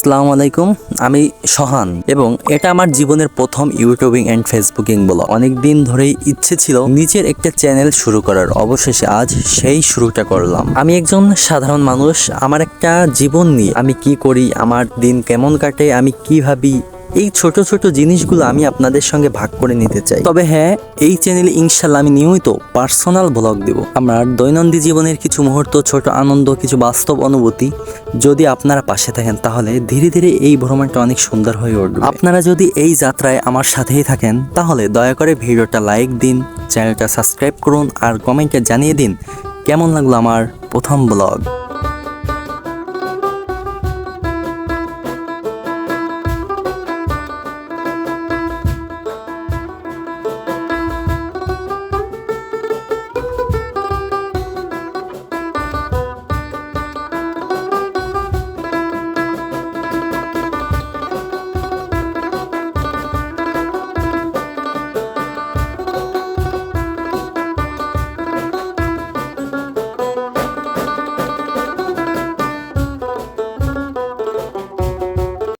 আসসালামু আলাইকুম। আমি সোহান এবং এটা আমার জীবনের প্রথম ইউটিউবিং এন্ড ফেসবুকিং ব্লগ। অনেকদিন ধরেই ইচ্ছে ছিল নিজের একটা চ্যানেল শুরু করার, অবশেষে আজ সেই শুরুটা করলাম। আমি একজন সাধারণ মানুষ, আমার একটা জীবন নিয়ে আমি কি করি, আমার দিন কেমন কাটে, আমি কি ভাবি, এই ছোট ছোট জিনিসগুলো আমি আপনাদের সঙ্গে ভাগ করে নিতে চাই। তবে হ্যাঁ, এই চ্যানেলে ইনশাল্লাহ আমি নিয়মিত পার্সোনাল ব্লগ দেব। আমার দৈনন্দিন জীবনের কিছু মুহূর্ত, ছোট আনন্দ, কিছু বাস্তব অনুভূতি। যদি আপনারা পাশে থাকেন তাহলে ধীরে ধীরে এই ভ্রমণটা অনেক সুন্দর হয়ে উঠবে। আপনারা যদি এই যাত্রায় আমার সাথেই থাকেন তাহলে দয়া করে ভিডিওটা লাইক দিন, চ্যানেলটা সাবস্ক্রাইব করুন আর কমেন্টে জানিয়ে দিন কেমন লাগলো আমার প্রথম ব্লগ।